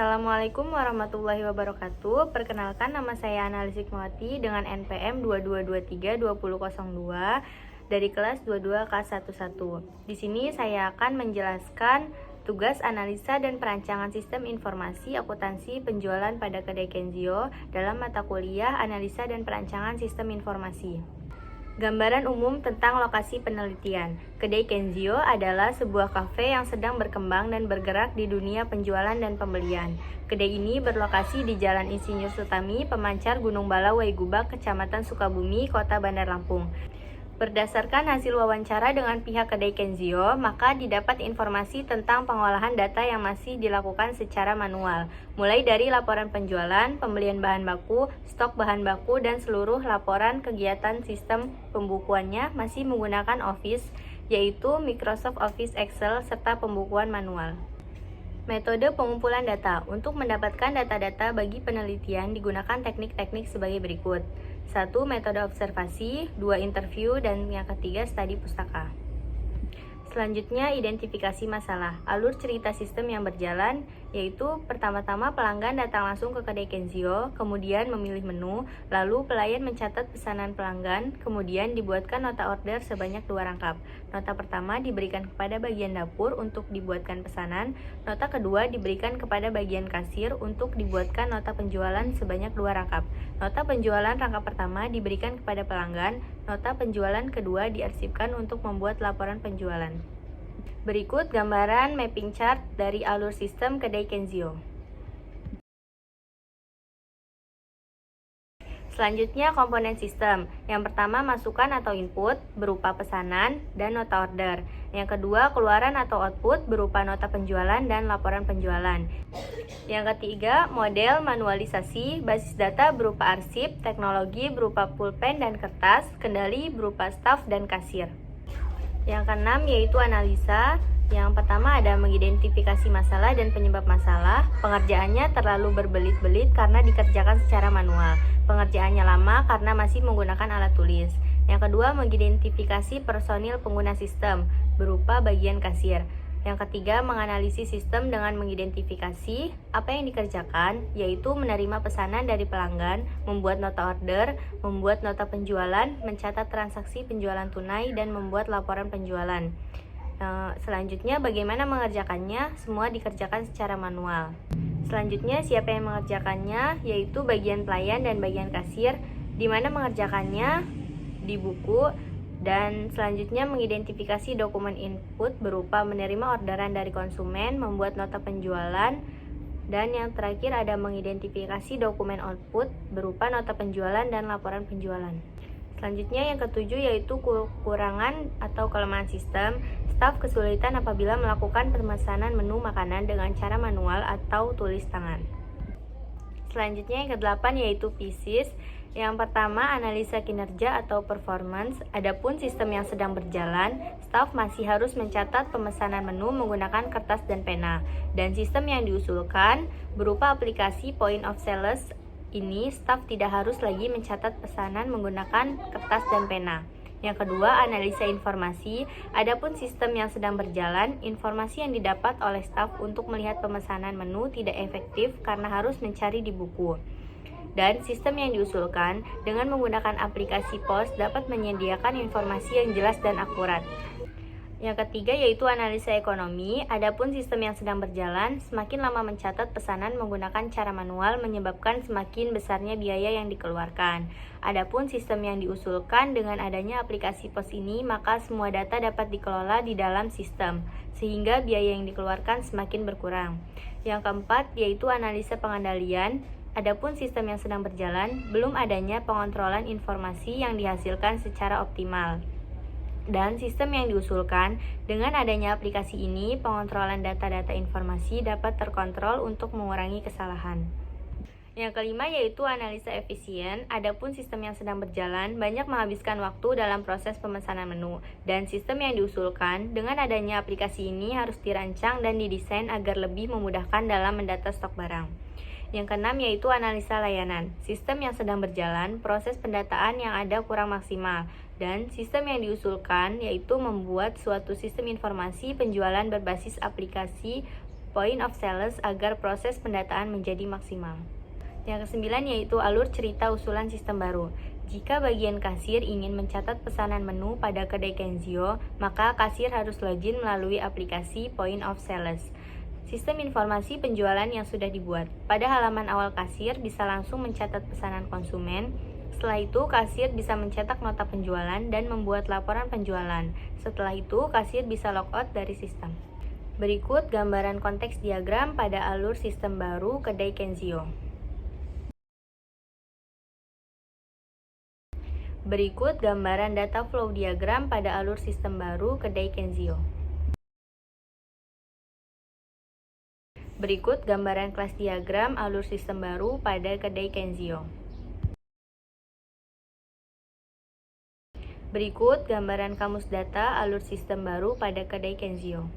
Assalamualaikum warahmatullahi wabarakatuh. Perkenalkan, nama saya Analis Hikmawati dengan NPM 22232002 dari kelas 22 K11. Di sini saya akan menjelaskan tugas analisa dan perancangan sistem informasi akuntansi penjualan pada kedai Kenzio dalam mata kuliah analisa dan perancangan sistem informasi. Gambaran umum tentang lokasi penelitian. Kedai Kenzio adalah sebuah kafe yang sedang berkembang dan bergerak di dunia penjualan dan pembelian. Kedai ini berlokasi di Jalan Insinyur Sutami, Pemancar Gunung Bala, Waigubak, Kecamatan Sukabumi, Kota Bandar Lampung. Berdasarkan hasil wawancara dengan pihak kedai Kenzio, maka didapat informasi tentang pengolahan data yang masih dilakukan secara manual, mulai dari laporan penjualan, pembelian bahan baku, stok bahan baku, dan seluruh laporan kegiatan sistem pembukuannya masih menggunakan Office, yaitu Microsoft Office Excel, serta pembukuan manual. Metode pengumpulan data. Untuk mendapatkan data-data bagi penelitian digunakan teknik-teknik sebagai berikut. 1. Metode observasi, 2. Interview, dan yang ketiga studi pustaka. Selanjutnya, identifikasi masalah. Alur cerita sistem yang berjalan, yaitu pertama-tama pelanggan datang langsung ke kedai Kenzio, kemudian memilih menu, lalu pelayan mencatat pesanan pelanggan, kemudian dibuatkan nota order sebanyak 2 rangkap. Nota pertama diberikan kepada bagian dapur untuk dibuatkan pesanan, nota kedua diberikan kepada bagian kasir untuk dibuatkan nota penjualan sebanyak 2 rangkap. Nota penjualan rangkap pertama diberikan kepada pelanggan, nota penjualan kedua diarsipkan untuk membuat laporan penjualan. Berikut gambaran mapping chart dari alur sistem kedai Kenzio. Selanjutnya, komponen sistem. Yang pertama, masukan atau input berupa pesanan dan nota order. Yang kedua, keluaran atau output berupa nota penjualan dan laporan penjualan. Yang ketiga, model manualisasi, basis data berupa arsip, teknologi berupa pulpen dan kertas, kendali berupa staf dan kasir. Yang keenam yaitu analisa. Yang pertama ada mengidentifikasi masalah dan penyebab masalah. Pengerjaannya terlalu berbelit-belit karena dikerjakan secara manual. Pengerjaannya lama karena masih menggunakan alat tulis. Yang kedua, mengidentifikasi personil pengguna sistem berupa bagian kasir. Yang ketiga, menganalisis sistem dengan mengidentifikasi apa yang dikerjakan, yaitu menerima pesanan dari pelanggan, membuat nota order, membuat nota penjualan, mencatat transaksi penjualan tunai, dan membuat laporan penjualan. Selanjutnya, bagaimana mengerjakannya? Semua dikerjakan secara manual. Selanjutnya, siapa yang mengerjakannya? Yaitu bagian pelayan dan bagian kasir, di mana mengerjakannya di buku. Dan selanjutnya mengidentifikasi dokumen input berupa menerima orderan dari konsumen, membuat nota penjualan, dan yang terakhir ada mengidentifikasi dokumen output berupa nota penjualan dan laporan penjualan. Selanjutnya yang ketujuh yaitu kekurangan atau kelemahan sistem. Staf kesulitan apabila melakukan pemesanan menu makanan dengan cara manual atau tulis tangan. Selanjutnya yang kedelapan yaitu pieces. Yang pertama, analisa kinerja atau performance. Adapun sistem yang sedang berjalan, staf masih harus mencatat pemesanan menu menggunakan kertas dan pena. Dan sistem yang diusulkan berupa aplikasi point of sales ini, staf tidak harus lagi mencatat pesanan menggunakan kertas dan pena. Yang kedua, analisa informasi. Adapun sistem yang sedang berjalan, informasi yang didapat oleh staf untuk melihat pemesanan menu tidak efektif karena harus mencari di buku. Dan sistem yang diusulkan dengan menggunakan aplikasi POS dapat menyediakan informasi yang jelas dan akurat. Yang ketiga yaitu analisa ekonomi. Adapun sistem yang sedang berjalan, semakin lama mencatat pesanan menggunakan cara manual menyebabkan semakin besarnya biaya yang dikeluarkan. Adapun sistem yang diusulkan dengan adanya aplikasi POS ini, maka semua data dapat dikelola di dalam sistem, sehingga biaya yang dikeluarkan semakin berkurang. Yang keempat yaitu analisa pengendalian. Adapun sistem yang sedang berjalan, belum adanya pengontrolan informasi yang dihasilkan secara optimal. Dan sistem yang diusulkan, dengan adanya aplikasi ini, pengontrolan data-data informasi dapat terkontrol untuk mengurangi kesalahan. Yang kelima yaitu analisa efisien. Adapun sistem yang sedang berjalan, banyak menghabiskan waktu dalam proses pemesanan menu. Dan sistem yang diusulkan, dengan adanya aplikasi ini harus dirancang dan didesain agar lebih memudahkan dalam mendata stok barang. Yang keenam yaitu analisa layanan. Sistem yang sedang berjalan, proses pendataan yang ada kurang maksimal. Dan sistem yang diusulkan yaitu membuat suatu sistem informasi penjualan berbasis aplikasi point of sales agar proses pendataan menjadi maksimal. Yang kesembilan yaitu alur cerita usulan sistem baru. Jika bagian kasir ingin mencatat pesanan menu pada kedai Kenzio, maka kasir harus login melalui aplikasi Point of Sales. Sistem informasi penjualan yang sudah dibuat. Pada halaman awal kasir bisa langsung mencatat pesanan konsumen. Setelah itu, kasir bisa mencetak nota penjualan dan membuat laporan penjualan. Setelah itu, kasir bisa logout dari sistem. Berikut gambaran konteks diagram pada alur sistem baru kedai Kenzio. Berikut gambaran data flow diagram pada alur sistem baru kedai Kenzio. Berikut gambaran kelas diagram alur sistem baru pada kedai Kenzio. Berikut gambaran kamus data alur sistem baru pada kedai Kenzio.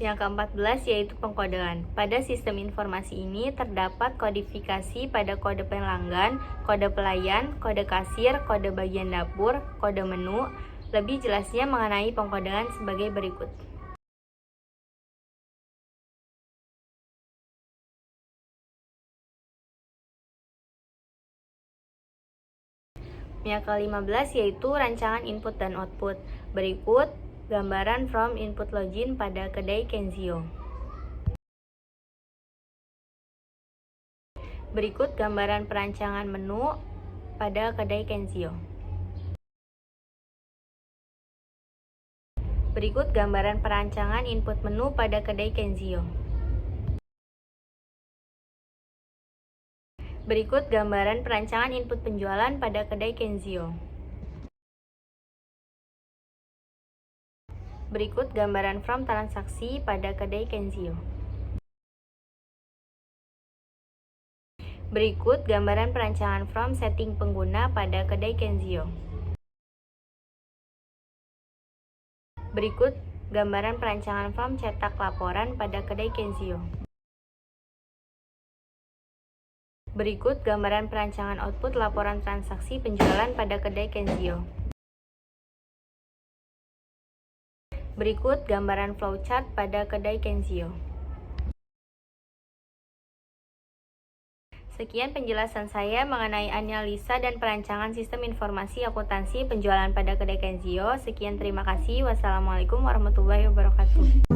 Yang ke-14 yaitu pengkodean. Pada sistem informasi ini terdapat kodifikasi pada kode pelanggan, kode pelayan, kode kasir, kode bagian dapur, kode menu. Lebih jelasnya mengenai pengkodean sebagai berikut. Yang ke-15 yaitu rancangan input dan output. Berikut gambaran from input login pada kedai Kenzio. Berikut gambaran perancangan menu pada kedai Kenzio. Berikut gambaran perancangan input menu pada kedai Kenzio. Berikut gambaran perancangan input penjualan pada kedai Kenzio. Berikut gambaran from transaksi pada kedai Kenzio. Berikut gambaran perancangan from setting pengguna pada kedai Kenzio. Berikut gambaran perancangan from cetak laporan pada kedai Kenzio. Berikut gambaran perancangan output laporan transaksi penjualan pada kedai Kenzio. Berikut gambaran flowchart pada kedai Kenzio. Sekian penjelasan saya mengenai analisa dan perancangan sistem informasi akuntansi penjualan pada kedai Kenzio. Sekian, terima kasih. Wassalamualaikum warahmatullahi wabarakatuh.